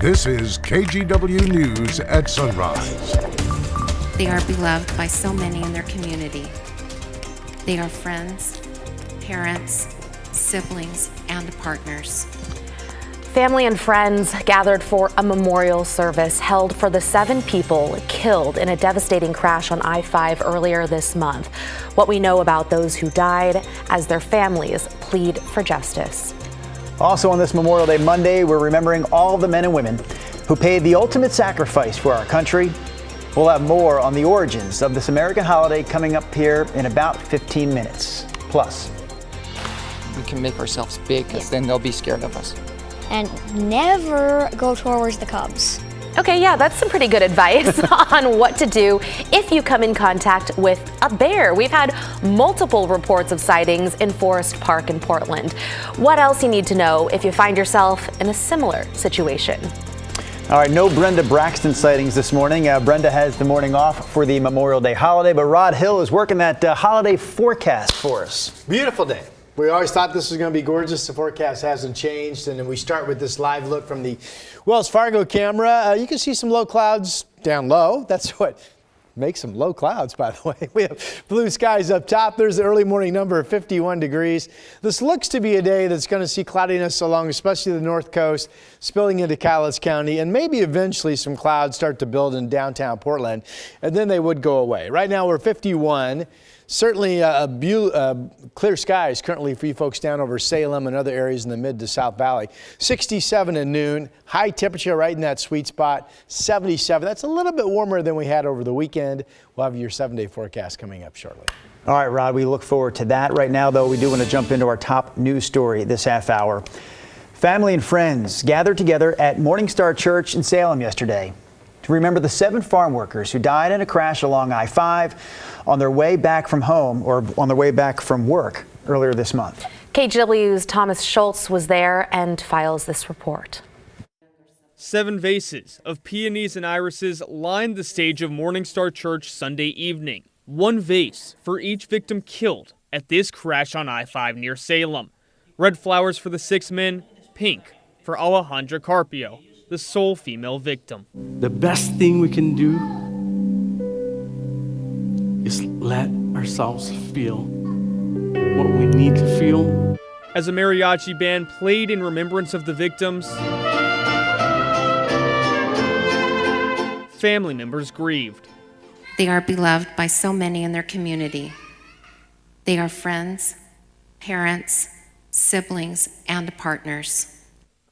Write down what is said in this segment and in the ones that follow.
This is KGW News at Sunrise. They are beloved by so many in their community. They are friends, parents, siblings, and partners. Family and friends gathered for a memorial service held for the 7 people killed in a devastating crash on I-5 earlier this month. What we know about those who died as their families plead for justice. Also on this Memorial Day Monday, we're remembering all the men and women who paid the ultimate sacrifice for our country. We'll have more on the origins of this American holiday coming up here in about 15 minutes. Plus, we can make ourselves big because then they'll be scared of us. And never go towards the Cubs. Okay, yeah, that's some pretty good advice on what to do if you come in contact with a bear. We've had multiple reports of sightings in Forest Park in Portland. What else you need to know if you find yourself in a similar situation? All right, no Brenda Braxton sightings this morning. Brenda has the morning off for the Memorial Day holiday, but Rod Hill is working that holiday forecast for us. Beautiful day. We always thought this was going to be gorgeous. The forecast hasn't changed. And then we start with this live look from the Wells Fargo camera. You can see some low clouds down low. That's what makes them low clouds, by the way. We have blue skies up top. There's the early morning number of 51 degrees. This looks to be a day that's going to see cloudiness along especially the north coast, spilling into Cowlitz County, and maybe eventually some clouds start to build in downtown Portland, and then they would go away. Right now we're 51. Certainly clear skies currently for you folks down over Salem and other areas in the mid to South Valley. 67 at noon, high temperature right in that sweet spot, 77. That's a little bit warmer than we had over the weekend. We'll have your 7-day forecast coming up shortly. All right, Rod, we look forward to that. Right now, though, we do want to jump into our top news story this half hour. Family and friends gathered together at Morning Star Church in Salem yesterday to remember the 7 farm workers who died in a crash along I-5 on their way back from home or on their way back from work earlier this month. KGW's Thomas Schultz was there and files this report. 7 vases of peonies and irises lined the stage of Morning Star Church Sunday evening. 1 vase for each victim killed at this crash on I-5 near Salem. Red flowers for the 6 men, pink for Alejandra Carpio, the sole female victim. The best thing we can do is let ourselves feel what we need to feel. As a mariachi band played in remembrance of the victims, family members grieved. They are beloved by so many in their community. They are friends, parents, siblings, and partners.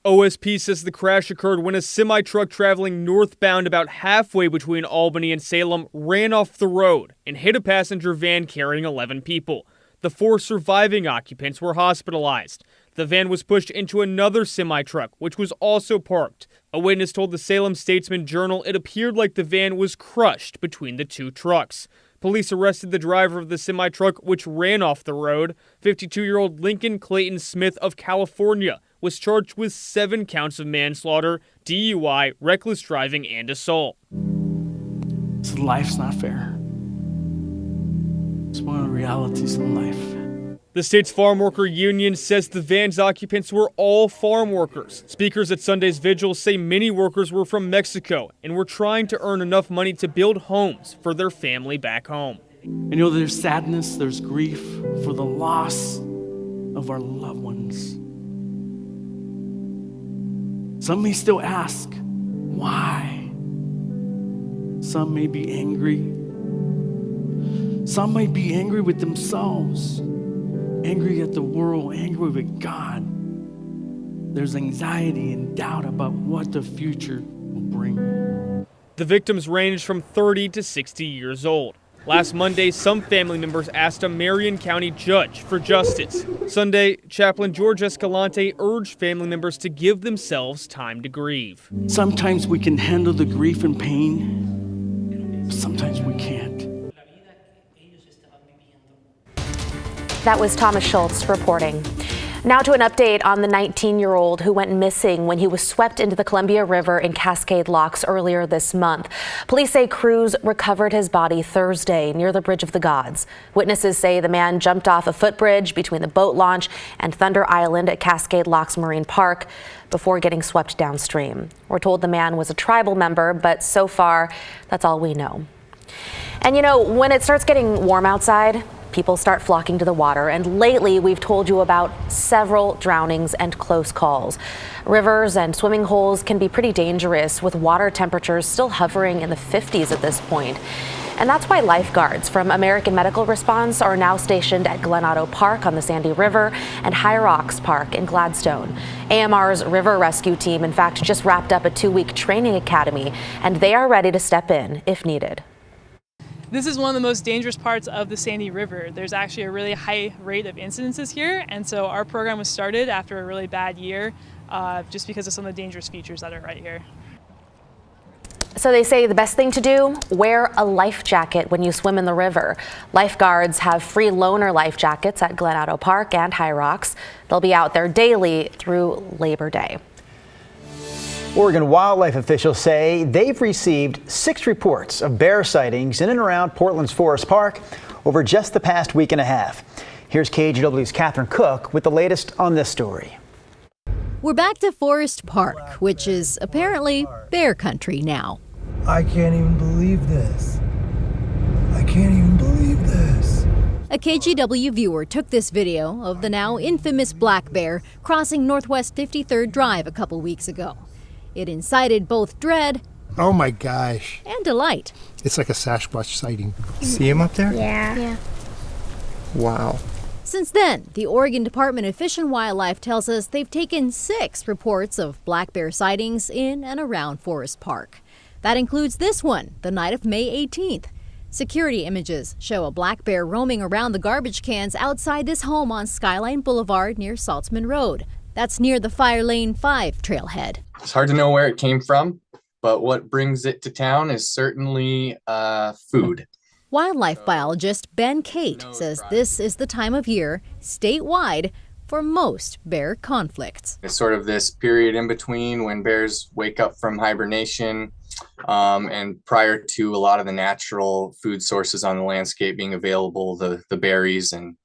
OSP says the crash occurred when a semi-truck traveling northbound about halfway between Albany and Salem ran off the road and hit a passenger van carrying 11 people. The 4 surviving occupants were hospitalized. The van was pushed into another semi-truck, which was also parked. A witness told the Salem Statesman Journal it appeared like the van was crushed between the 2 trucks. Police arrested the driver of the semi-truck, which ran off the road. 52-year-old Lincoln Clayton Smith of California was charged with 7 counts of manslaughter, DUI, reckless driving, and assault. So life's not fair. It's one of the realities of life. The state's farm worker union says the van's occupants were all farm workers. Speakers at Sunday's vigil say many workers were from Mexico and were trying to earn enough money to build homes for their family back home. And you know, there's sadness, there's grief for the loss of our loved ones. Some may still ask, why? Some may be angry. Some may be angry with themselves, angry at the world, angry with God. There's anxiety and doubt about what the future will bring. The victims ranged from 30 to 60 years old. Last Monday, some family members asked a Marion County judge for justice. Sunday, Chaplain George Escalante urged family members to give themselves time to grieve. Sometimes we can handle the grief and pain, but sometimes we can't. That was Thomas Schultz reporting. Now to an update on the 19-year-old who went missing when he was swept into the Columbia River in Cascade Locks earlier this month. Police say crews recovered his body Thursday near the Bridge of the Gods. Witnesses say the man jumped off a footbridge between the boat launch and Thunder Island at Cascade Locks Marine Park before getting swept downstream. We're told the man was a tribal member, but so far, that's all we know. And you know, when it starts getting warm outside, people start flocking to the water, and lately we've told you about several drownings and close calls. Rivers and swimming holes can be pretty dangerous, with water temperatures still hovering in the 50s at this point. And that's why lifeguards from American Medical Response are now stationed at Glenado Park on the Sandy River and High Rocks Park in Gladstone. AMR's River Rescue Team, in fact, just wrapped up a 2-week training academy, and they are ready to step in if needed. This is one of the most dangerous parts of the Sandy River. There's actually a really high rate of incidences here, and so our program was started after a really bad year just because of some of the dangerous features that are right here. So they say the best thing to do, wear a life jacket when you swim in the river. Lifeguards have free loaner life jackets at Glenado Park and High Rocks. They'll be out there daily through Labor Day. Oregon wildlife officials say they've received 6 reports of bear sightings in and around Portland's Forest Park over just the past week and a half. Here's KGW's Catherine Cook with the latest on this story. We're back to Forest Park, which is apparently bear country now. I can't even believe this. I can't even believe this. A KGW viewer took this video of the now infamous black bear crossing Northwest 53rd Drive a couple weeks ago. It incited both dread, oh my gosh, and delight. It's like a Sasquatch sighting. See him up there? Yeah. Wow. Since then, the Oregon Department of Fish and Wildlife tells us they've taken 6 reports of black bear sightings in and around Forest Park. That includes this one, the night of May 18th. Security images show a black bear roaming around the garbage cans outside this home on Skyline Boulevard near Saltzman Road. That's near the Fire Lane 5 trailhead. It's hard to know where it came from, but what brings it to town is certainly food. Wildlife biologist Ben Cate says this is the time of year, statewide, for most bear conflicts. It's sort of this period in between when bears wake up from hibernation and prior to a lot of the natural food sources on the landscape being available, the berries and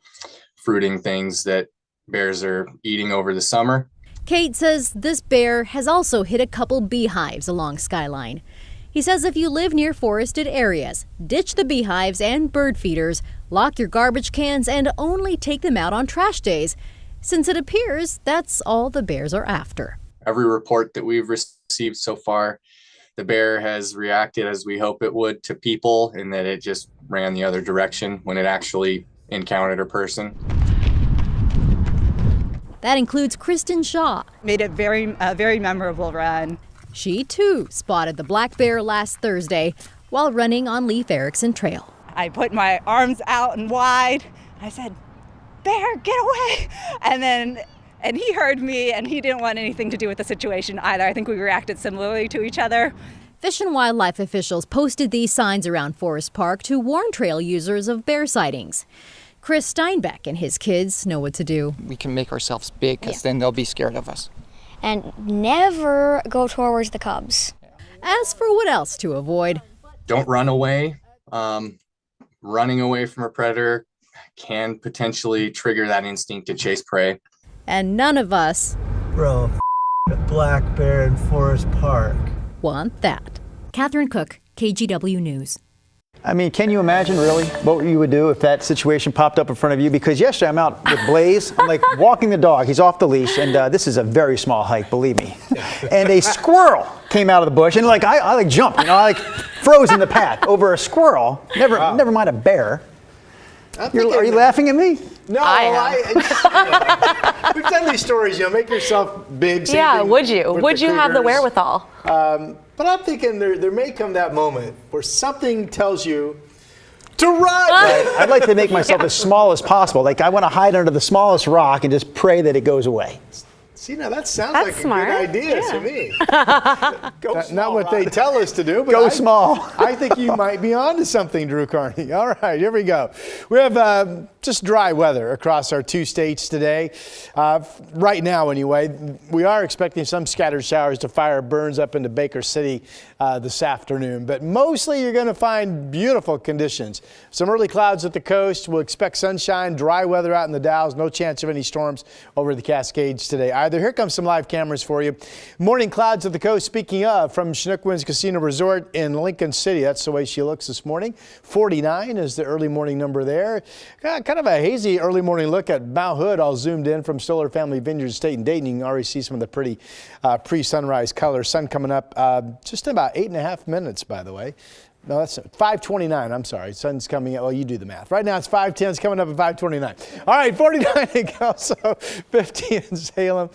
fruiting things that bears are eating over the summer. Cate says this bear has also hit a couple beehives along Skyline. He says if you live near forested areas, ditch the beehives and bird feeders, lock your garbage cans, and only take them out on trash days, since it appears that's all the bears are after. Every report that we've received so far, the bear has reacted as we hope it would to people, in that it just ran the other direction when it actually encountered a person. That includes Kristen Shaw. Made it a very memorable run. She, too, spotted the black bear last Thursday while running on Leif Erikson Trail. I put my arms out and wide. I said, "Bear, get away!" And he heard me, and he didn't want anything to do with the situation either. I think we reacted similarly to each other. Fish and wildlife officials posted these signs around Forest Park to warn trail users of bear sightings. Chris Steinbeck and his kids know what to do. We can make ourselves big because then they'll be scared of us. And never go towards the cubs. As for what else to avoid, don't run away. Running away from a predator can potentially trigger that instinct to chase prey. And none of us, Bro, a black bear in Forest Park. want that. Catherine Cook, KGW News. I mean, can you imagine really what you would do if that situation popped up in front of you? Because yesterday I'm out with Blaze, I'm like walking the dog, he's off the leash, and this is a very small hike, believe me. And a squirrel came out of the bush, and I jumped, I froze in the path over a squirrel, never mind a bear. Are you laughing at me? No, we've done these stories, make yourself big. Yeah, would you? Would you have the wherewithal? But I'm thinking there may come that moment where something tells you to run. I'd like to make myself as small as possible. I want to hide under the smallest rock and just pray that it goes away. See, now that sounds That's like smart. a good idea Yeah. to me. Go small, Not what they Rod. tell us to do, but Go small. I think you might be onto something, Drew Carney. All right, here we go. We have just dry weather across our 2 states today. Right now, anyway, we are expecting some scattered showers to fire burns up into Baker City this afternoon, but mostly you're going to find beautiful conditions. Some early clouds at the coast. We'll expect sunshine, dry weather out in the Dalles. No chance of any storms over the Cascades today either. Here comes some live cameras for you. Morning clouds at the coast. Speaking of, from Chinook Winds Casino Resort in Lincoln City. That's the way she looks this morning. 49 is the early morning number there. Kind of a hazy early morning look at Mount Hood, all zoomed in from Stoller Family Vineyard Estate in Dayton. You can already see some of the pretty pre-sunrise colors. Sun coming up just in about 8.5 minutes, by the way. No, that's 5:29. I'm sorry. Sun's coming up. Well, you do the math. Right now it's 5:10. It's coming up at 5:29. All right, 49 in Kelso, 50 in Salem,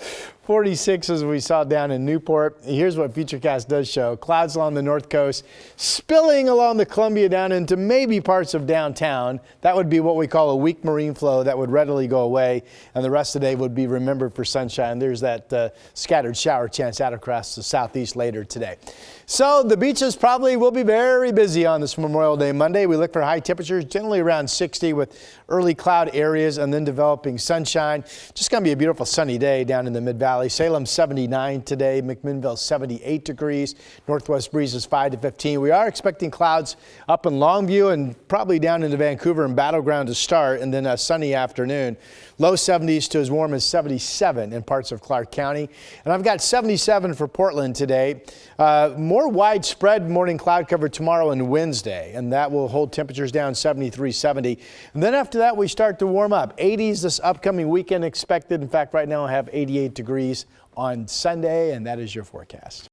46 as we saw down in Newport. Here's what Futurecast does show. Clouds along the north coast, spilling along the Columbia down into maybe parts of downtown. That would be what we call a weak marine flow that would readily go away, and the rest of the day would be remembered for sunshine. There's that scattered shower chance out across the southeast later today. So the beaches probably will be very busy on this Memorial Day Monday. We look for high temperatures generally around 60 with early cloud areas and then developing sunshine. Just going to be a beautiful sunny day down in the Mid-Valley. Salem 79 today, McMinnville 78 degrees, northwest breezes 5 to 15. We are expecting clouds up in Longview and probably down into Vancouver and Battleground to start, and then a sunny afternoon. Low 70s to as warm as 77 in parts of Clark County. And I've got 77 for Portland today. More widespread morning cloud cover tomorrow and Wednesday, and that will hold temperatures down 73, 70. And then after that, we start to warm up. 80s this upcoming weekend expected. In fact, right now I have 88 degrees on Sunday, and that is your forecast.